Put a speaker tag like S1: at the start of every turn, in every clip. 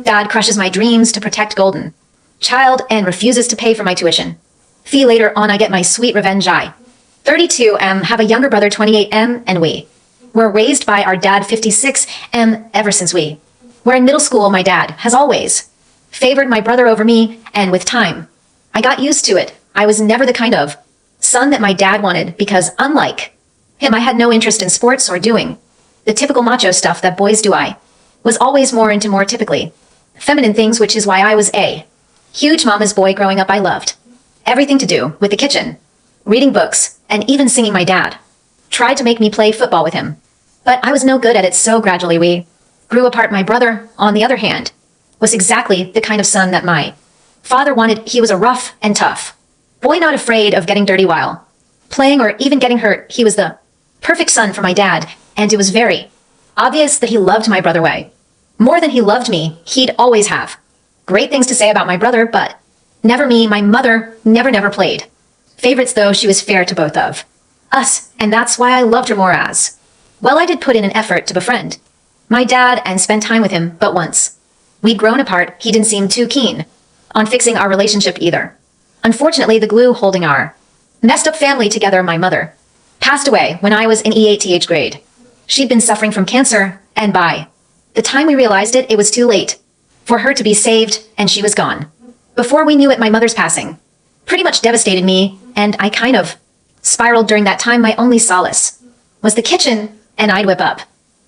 S1: Dad crushes my dreams to protect Golden Child and refuses to pay for my tuition. Fee later on I get my sweet revenge. I, 32 have a younger brother 28 and we were raised by our dad 56 ever since we were in middle school. My dad has always favored my brother over me, and with time, I got used to it. I was never the kind of son that my dad wanted because, unlike him, I had no interest in sports or doing the typical macho stuff that boys do. I was always more into more typically feminine things, which is why I was a huge mama's boy growing up. I loved everything to do with the kitchen, reading books, and even singing. My dad tried to make me play football with him, but I was no good at it, so gradually we grew apart. My brother, on the other hand, was exactly the kind of son that my father wanted. He was a rough and tough boy, not afraid of getting dirty while playing or even getting hurt. He was the perfect son for my dad, and it was very obvious that he loved my brother way more than he loved me. He'd always have great things to say about my brother, but never me. My mother never played favorites, though she was fair to both of us, and that's why I loved her more. As well, I did put in an effort to befriend my dad and spend time with him, but once we'd grown apart, he didn't seem too keen on fixing our relationship either. Unfortunately, the glue holding our messed up family together, my mother, passed away when I was in EATH grade. She'd been suffering from cancer, and by the time we realized it, it was too late for her to be saved, and she was gone. Before we knew it, my mother's passing pretty much devastated me, and I kind of spiraled during that time. My only solace was the kitchen, and I'd whip up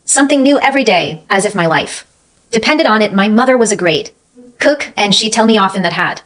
S1: something new every day, as if my life depended on it. My mother was a great cook, and she'd tell me often that had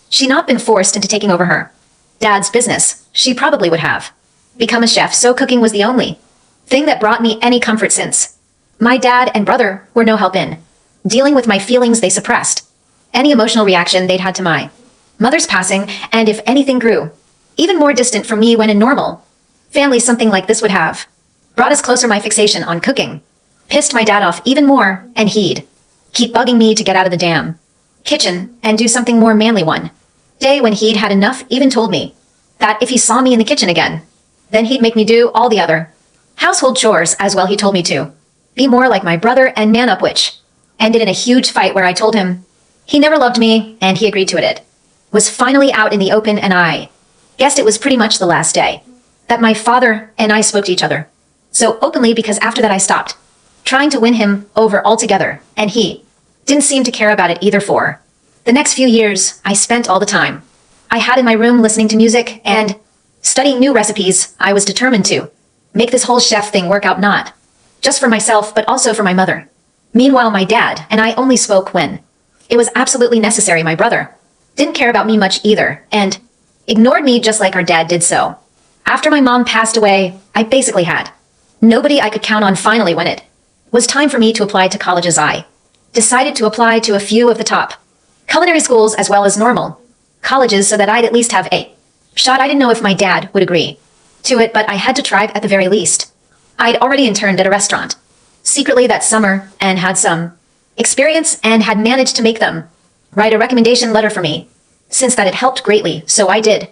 S1: she not been forced into taking over her dad's business, she probably would have become a chef. So cooking was the only thing that brought me any comfort, since my dad and brother were no help in dealing with my feelings. They suppressed any emotional reaction they'd had to my mother's passing, and if anything, grew even more distant from me. When in normal families something like this would have brought us closer, my fixation on cooking pissed my dad off even more, and he'd keep bugging me to get out of the damn kitchen and do something more manly. One day when he'd had enough, even told me that if he saw me in the kitchen again, then he'd make me do all the other household chores as well. He told me to be more like my brother and man up, which ended in a huge fight where I told him he never loved me, and he agreed to it. It was finally out in the open, and I guessed it was pretty much the last day that my father and I spoke to each other so openly, because after that I stopped trying to win him over altogether, and he didn't seem to care about it either. For the next few years, I spent all the time I had in my room listening to music and studying new recipes. I was determined to make this whole chef thing work out, not just for myself, but also for my mother. Meanwhile, my dad and I only spoke when it was absolutely necessary. My brother didn't care about me much either, and ignored me just like our dad did. So after my mom passed away, I basically had nobody I could count on. Finally, when it was time for me to apply to colleges, I decided to apply to a few of the top culinary schools as well as normal colleges so that I'd at least have a shot. I didn't know if my dad would agree to it, but I had to try at the very least. I'd already interned at a restaurant secretly that summer and had some experience, and had managed to make them write a recommendation letter for me, since that had helped greatly. So I did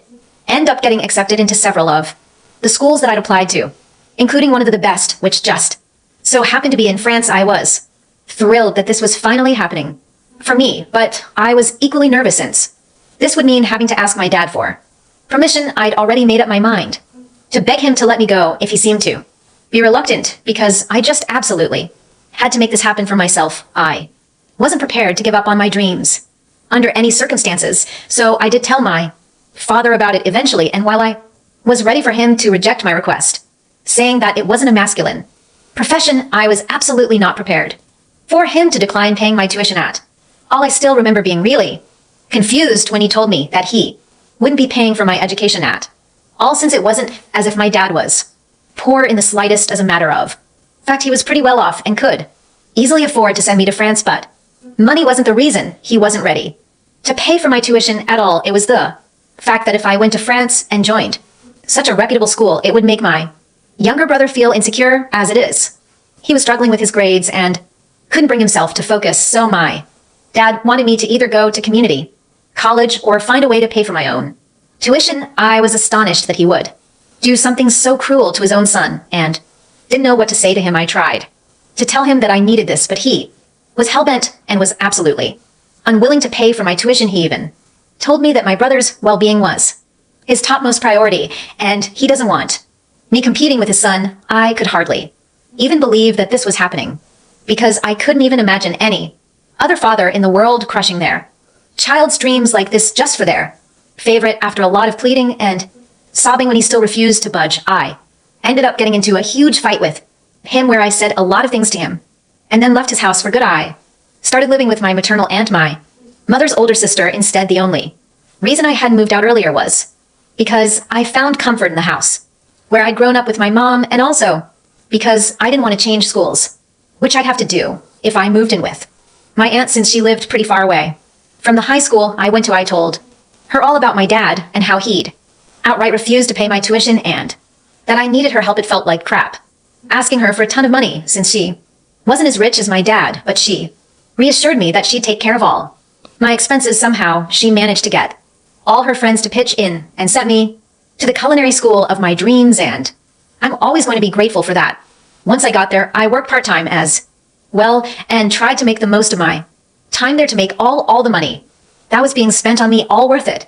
S1: end up getting accepted into several of the schools that I'd applied to, including one of the best, which just so happened to be in France. I was thrilled that this was finally happening for me, but I was equally nervous, since this would mean having to ask my dad for permission. I'd already made up my mind to beg him to let me go if he seemed to be reluctant, because I just absolutely had to make this happen for myself. I wasn't prepared to give up on my dreams under any circumstances, so I did tell my father about it eventually, and while I was ready for him to reject my request, saying that it wasn't a masculine profession, I was absolutely not prepared for him to decline paying my tuition at all. I still remember being really confused when he told me that he wouldn't be paying for my education at all, since it wasn't as if my dad was poor in the slightest. As a matter of fact, he was pretty well off and could easily afford to send me to France, but money wasn't the reason he wasn't ready to pay for my tuition at all. It was the fact that if I went to France and joined such a reputable school, it would make my younger brother feel insecure. As it is, he was struggling with his grades and couldn't bring himself to focus, so my dad wanted me to either go to community college or find a way to pay for my own tuition. I was astonished that he would do something so cruel to his own son, and didn't know what to say to him. I tried to tell him that I needed this, but he was hell-bent and was absolutely unwilling to pay for my tuition. He even told me that my brother's well-being was his topmost priority, and he doesn't want me competing with his son. I could hardly even believe that this was happening, because I couldn't even imagine any other father in the world crushing their child's dreams like this just for their favorite. After a lot of pleading and sobbing when he still refused to budge, I ended up getting into a huge fight with him where I said a lot of things to him, and then left his house for good. I started living with my maternal aunt, my mother's older sister, instead. The only reason I hadn't moved out earlier was because I found comfort in the house where I'd grown up with my mom, and also because I didn't want to change schools, which I'd have to do if I moved in with my aunt, since she lived pretty far away from the high school I went to. I told her all about my dad and how he'd outright refused to pay my tuition and that I needed her help. It felt like crap asking her for a ton of money since she wasn't as rich as my dad, but she reassured me that she'd take care of all my expenses. Somehow she managed to get all her friends to pitch in and sent me to the culinary school of my dreams, and I'm always going to be grateful for that. Once I got there, I worked part-time as well and tried to make the most of my time there to make all the money that was being spent on me all worth it.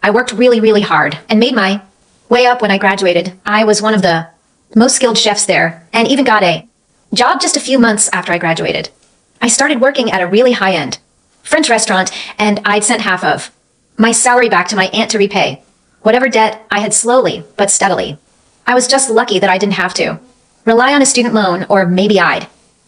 S1: I worked really hard and made my way up. When I graduated, I was one of the most skilled chefs there, and even got a job just a few months after I graduated. I started working at a really high-end French restaurant, and I'd sent half of my salary back to my aunt to repay whatever debt I had slowly but steadily. I was just lucky that I didn't have to rely on a student loan, or maybe I'd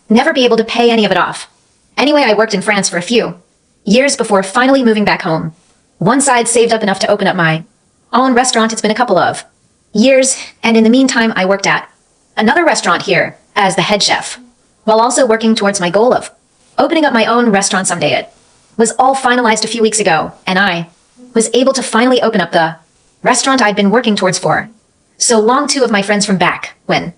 S1: never be able to pay any of it off. Anyway, I worked in France for a few years before finally moving back home. Once I'd saved up enough to open up my own restaurant, it's been a couple of years, and in the meantime I worked at another restaurant here as the head chef, while also working towards my goal of opening up my own restaurant someday. It was all finalized a few weeks ago, and I was able to finally open up the restaurant I'd been working towards for so long. Two of my friends from back when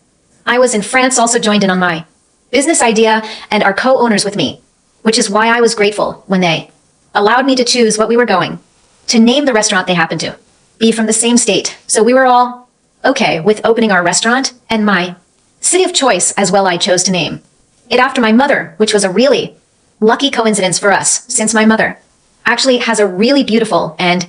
S1: I was in France also joined in on my business idea and are co-owners with me, which is why I was grateful when they allowed me to choose what we were going to name the restaurant. They happened to be from the same state, so we were all okay with opening our restaurant, and my city of choice as well. I chose to name it after my mother, which was a really lucky coincidence for us, since my mother actually has a really beautiful and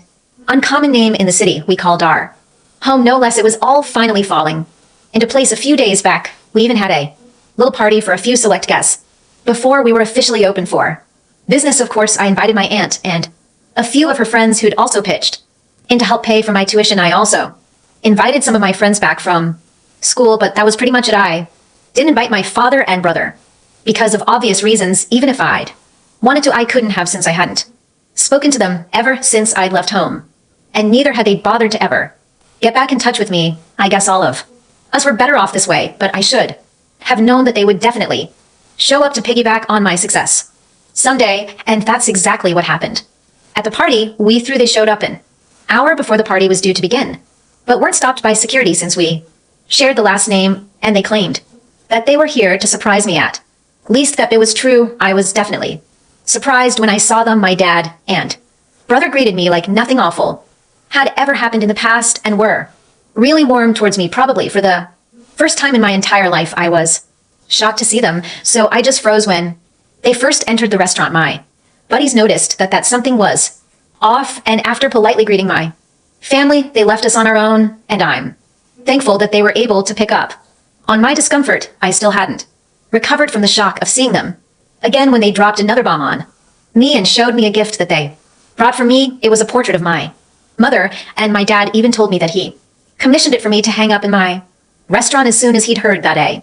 S1: uncommon name in the city we called our home, no less. It was all finally falling into place a few days back. We even had a little party for a few select guests before we were officially open for business. Of course, I invited my aunt and a few of her friends who'd also pitched in to help pay for my tuition. I also invited some of my friends back from school, but that was pretty much it. I didn't invite my father and brother because of obvious reasons. Even if I'd wanted to, I couldn't have, since I hadn't spoken to them ever since I'd left home, and neither had they bothered to ever get back in touch with me. I guess all of us were better off this way, but I should have known that they would definitely show up to piggyback on my success someday, and that's exactly what happened. At the party they showed up an hour before the party was due to begin, but weren't stopped by security since we shared the last name, and they claimed that they were here to surprise me. At least that it was true. I was definitely surprised when I saw them. My dad and brother greeted me like nothing awful had ever happened in the past, and were really warm towards me. Probably for the first time in my entire life, I was shocked to see them, so I just froze when they first entered the restaurant. My buddies noticed that something was off, and after politely greeting my family, they left us on our own, and I'm thankful that they were able to pick up on my discomfort. I still hadn't recovered from the shock of seeing them again when they dropped another bomb on me and showed me a gift that they brought for me. It was a portrait of my mother, and my dad even told me that he commissioned it for me to hang up in my restaurant as soon as he'd heard that a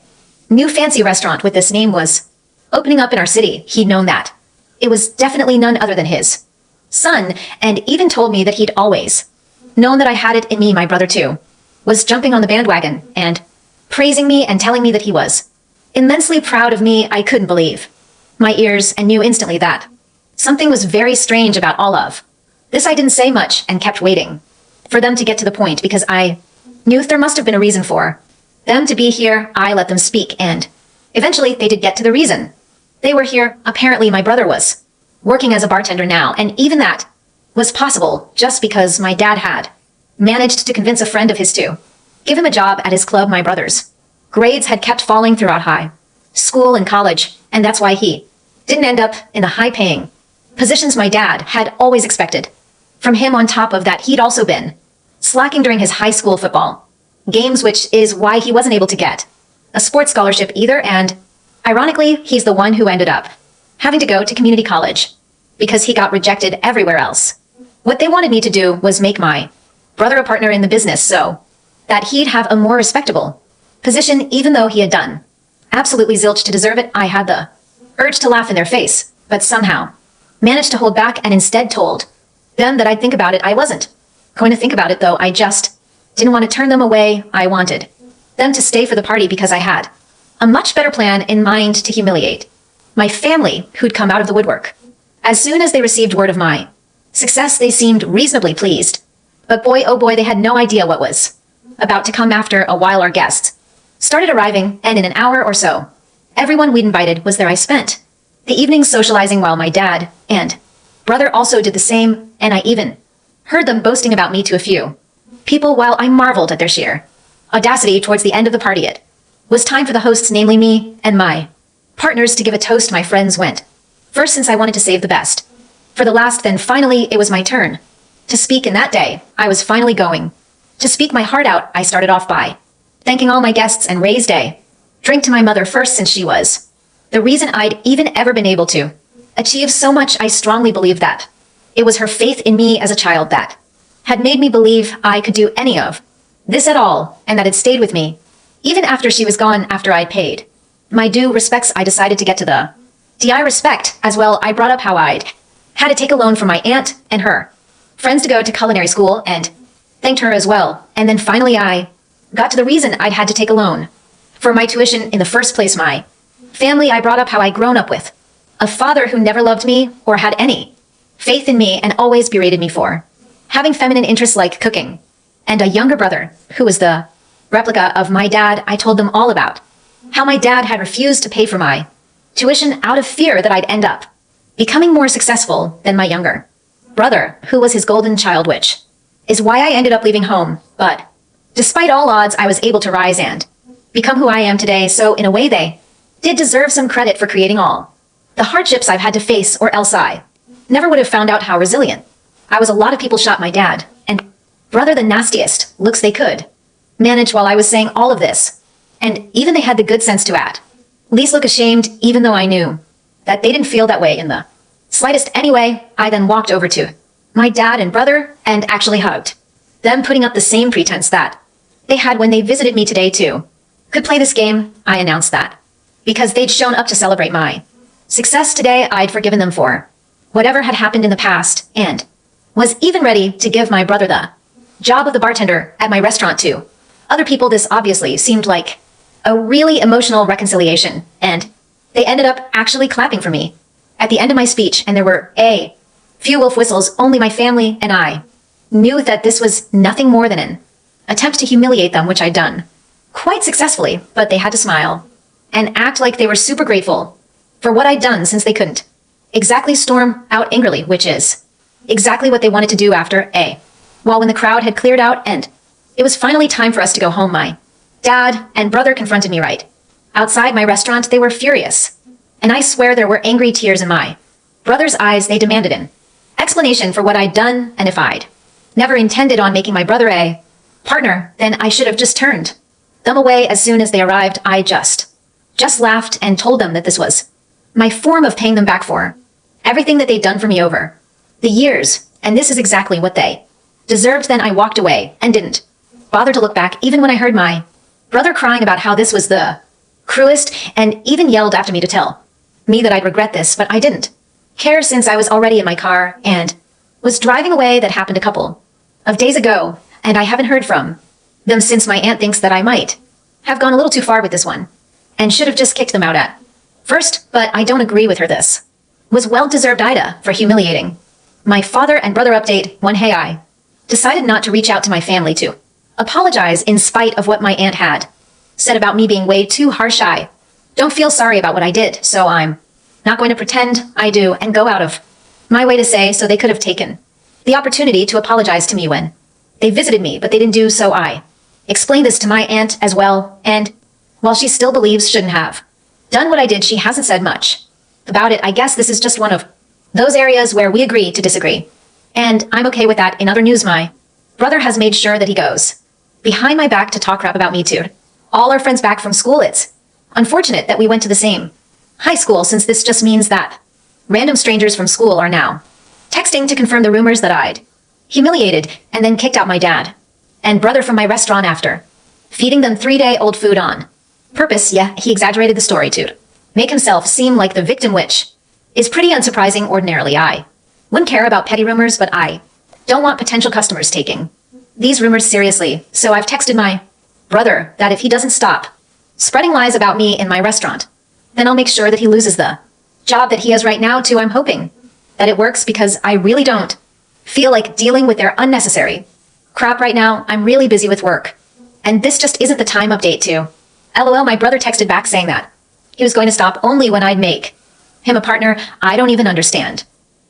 S1: new fancy restaurant with this name was opening up in our city. He'd known that it was definitely none other than his son, and even told me that he'd always known that I had it in me. My brother, too, was jumping on the bandwagon and praising me and telling me that he was immensely proud of me. I couldn't believe my ears and knew instantly that something was very strange about all of this. I didn't say much and kept waiting for them to get to the point, because I knew there must have been a reason for them to be here. I let them speak, and eventually they did get to the reason they were here. Apparently my brother was working as a bartender now, and even that was possible just because my dad had managed to convince a friend of his to give him a job at his club. My brother's grades had kept falling throughout high school and college, and that's why he didn't end up in the high-paying positions my dad had always expected. From him on top of that, he'd also been slacking during his high school football games, which is why he wasn't able to get a sports scholarship either, and ironically, he's the one who ended up having to go to community college because he got rejected everywhere else. What they wanted me to do was make my brother a partner in the business so that he'd have a more respectable position, even though he had done absolutely zilch to deserve it. I had the urge to laugh in their face, but somehow managed to hold back and instead told them that I'd think about it. I wasn't going to think about it, though. I just didn't want to turn them away. I wanted them to stay for the party because I had a much better plan in mind to humiliate my family, who'd come out of the woodwork. As soon as they received word of my success, they seemed reasonably pleased. But boy, oh boy, they had no idea what was about to come after a while our guests started arriving, and in an hour or so, everyone we'd invited was there. I spent the evenings socializing while my dad and brother also did the same, and I even heard them boasting about me to a few people while I marveled at their sheer audacity. Towards the end of the party, it was time for the hosts, namely me and my partners, to give a toast. My friends went first since I wanted to save the best for the last. Then finally, it was my turn to speak, and that day, I was finally going to speak my heart out. I started off by thanking all my guests and raised a drink to my mother first, since she was the reason I'd even ever been able to achieve so much. I strongly believe that it was her faith in me as a child that had made me believe I could do any of this at all, and that had stayed with me even after she was gone. After I'd paid my due respects, I decided to get to the DI respect as well. I brought up how I'd had to take a loan from my aunt and her friends to go to culinary school, and thanked her as well. And then finally I got to the reason I'd had to take a loan for my tuition in the first place. My family. I brought up how I'd grown up with a father who never loved me or had any faith in me, and always berated me for having feminine interests like cooking, and a younger brother who was the replica of my dad. I told them all about how my dad had refused to pay for my tuition out of fear that I'd end up becoming more successful than my younger brother, who was his golden child, which is why I ended up leaving home. But despite all odds, I was able to rise and become who I am today. So in a way, they did deserve some credit for creating all the hardships I've had to face, or else I never would have found out how resilient I was. A lot of people shot my dad and brother the nastiest looks they could manage while I was saying all of this, and even they had the good sense to at least look ashamed, even though I knew that they didn't feel that way in the slightest. Anyway, I then walked over to my dad and brother and actually hugged them, putting up the same pretense that they had when they visited me today too. Could play this game, I announced that because they'd shown up to celebrate my success today, I'd forgiven them for whatever had happened in the past, and was even ready to give my brother the job of the bartender at my restaurant too. Other people, this obviously seemed like a really emotional reconciliation, and they ended up actually clapping for me at the end of my speech, and there were a few wolf whistles. Only my family and I knew that this was nothing more than an attempt to humiliate them, which I'd done quite successfully, but they had to smile and act like they were super grateful for what I'd done, since they couldn't exactly storm out angrily, which is exactly what they wanted to do after a while, when the crowd had cleared out and it was finally time for us to go home. My dad and brother confronted me right outside my restaurant. They were furious, and I swear there were angry tears in my brother's eyes. They demanded an explanation for what I'd done, and if I'd never intended on making my brother a partner, then I should have just turned them away as soon as they arrived. I just laughed and told them that this was my form of paying them back for everything that they'd done for me over the years, and this is exactly what they deserved. Then I walked away and didn't bother to look back, even when I heard my brother crying about how this was the cruelest, and even yelled after me to tell me that I'd regret this, but I didn't care, since I was already in my car and was driving away. That happened a couple of days ago, and I haven't heard from them since. My aunt thinks that I might have gone a little too far with this one and should have just kicked them out at first, but I don't agree with her. This was well-deserved Ida for humiliating my father and brother. Update 1. Hey, I decided not to reach out to my family to apologize in spite of what my aunt had said about me being way too harsh. I don't feel sorry about what I did, so I'm not going to pretend I do and go out of my way to say so. They could have taken the opportunity to apologize to me when they visited me, but they didn't do so. I explained this to my aunt as well, and while she still believes shouldn't have done what I did, she hasn't said much About it, I guess this is just one of those areas where we agree to disagree. And I'm okay with that. In other news, my brother has made sure that he goes behind my back to talk crap about me too. All our friends back from school, it's unfortunate that we went to the same high school, since this just means that random strangers from school are now texting to confirm the rumors that I'd humiliated and then kicked out my dad and brother from my restaurant after feeding them 3-day-old food on purpose. Yeah, he exaggerated the story to make himself seem like the victim, which is pretty unsurprising. Ordinarily, I wouldn't care about petty rumors, but I don't want potential customers taking these rumors seriously, so I've texted my brother that if he doesn't stop spreading lies about me in my restaurant, then I'll make sure that he loses the job that he has right now too. I'm hoping that it works because I really don't feel like dealing with their unnecessary crap right now. I'm really busy with work, and this just isn't the time. Update too. LOL, my brother texted back saying that he was going to stop only when I'd make him a partner. I don't even understand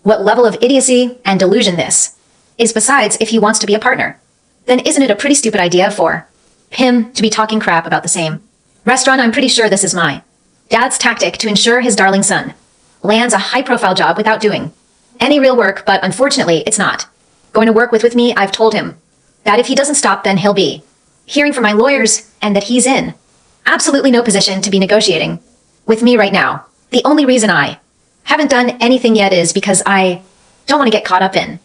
S1: what level of idiocy and delusion this is. Besides, if he wants to be a partner, then isn't it a pretty stupid idea for him to be talking crap about the same restaurant? I'm pretty sure this is my dad's tactic to ensure his darling son lands a high-profile job without doing any real work, but unfortunately, it's not going to work with me. I've told him that if he doesn't stop, then he'll be hearing from my lawyers, and that he's in absolutely no position to be negotiating with me right now. The only reason I haven't done anything yet is because I don't want to get caught up in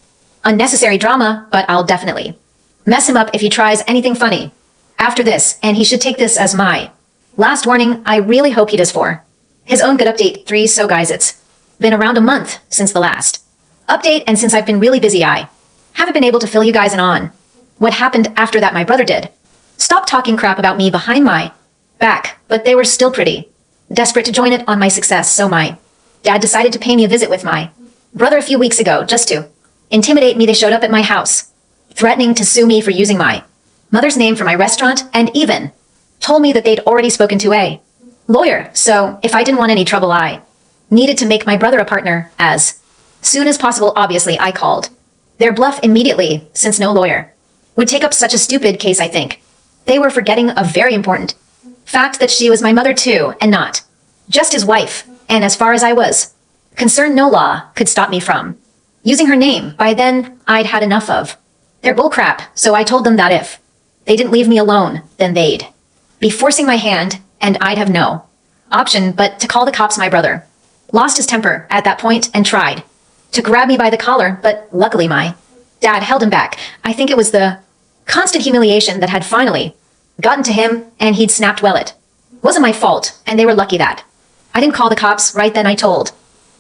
S1: unnecessary drama, but I'll definitely mess him up if he tries anything funny after this, and he should take this as my last warning. I really hope he does for his own good. Update 3. So guys, it's been around a month since the last update, and since I've been really busy, I haven't been able to fill you guys in on what happened after that. My brother did stop talking crap about me behind my back, but they were still pretty desperate to join it on my success, so my dad decided to pay me a visit with my brother a few weeks ago just to intimidate me. They showed up at my house, threatening to sue me for using my mother's name for my restaurant, and even told me that they'd already spoken to a lawyer, so if I didn't want any trouble, I needed to make my brother a partner as soon as possible. Obviously, I called their bluff immediately, since no lawyer would take up such a stupid case. I think they were forgetting a very important fact, that she was my mother too, and not just his wife. And as far as I was concerned, no law could stop me from using her name. By then, I'd had enough of their bullcrap, so I told them that if they didn't leave me alone, then they'd be forcing my hand, and I'd have no option but to call the cops. My brother lost his temper at that point and tried to grab me by the collar, but luckily my dad held him back. I think it was the constant humiliation that had finally gotten to him, and he'd snapped. Well, it wasn't my fault, and they were lucky that I didn't call the cops right then. I told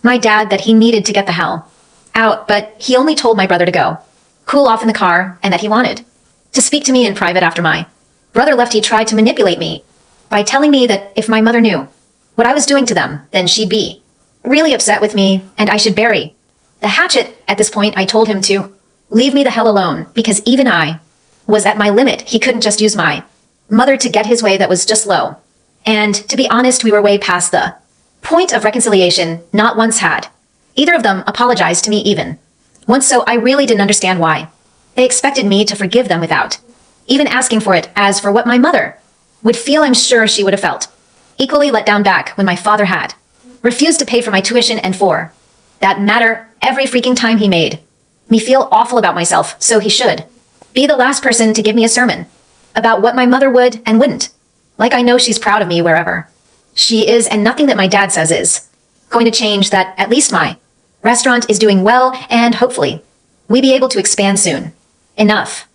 S1: my dad that he needed to get the hell out, but he only told my brother to go cool off in the car, and that he wanted to speak to me in private. After my brother left, he tried to manipulate me by telling me that if my mother knew what I was doing to them, then she'd be really upset with me, and I should bury the hatchet. At this point, I told him to leave me the hell alone, because even I was at my limit. He couldn't just use my mother to get his way. That was just low. And to be honest, we were way past the point of reconciliation. Not once had either of them apologized to me even once, so I really didn't understand why they expected me to forgive them without even asking for it. As for what my mother would feel, I'm sure she would have felt equally let down back when my father had refused to pay for my tuition, and for that matter, every freaking time he made me feel awful about myself. So he should be the last person to give me a sermon about what my mother would and wouldn't. Like, I know she's proud of me wherever she is, and nothing that my dad says is going to change that. At least my restaurant is doing well, and hopefully we be able to expand soon enough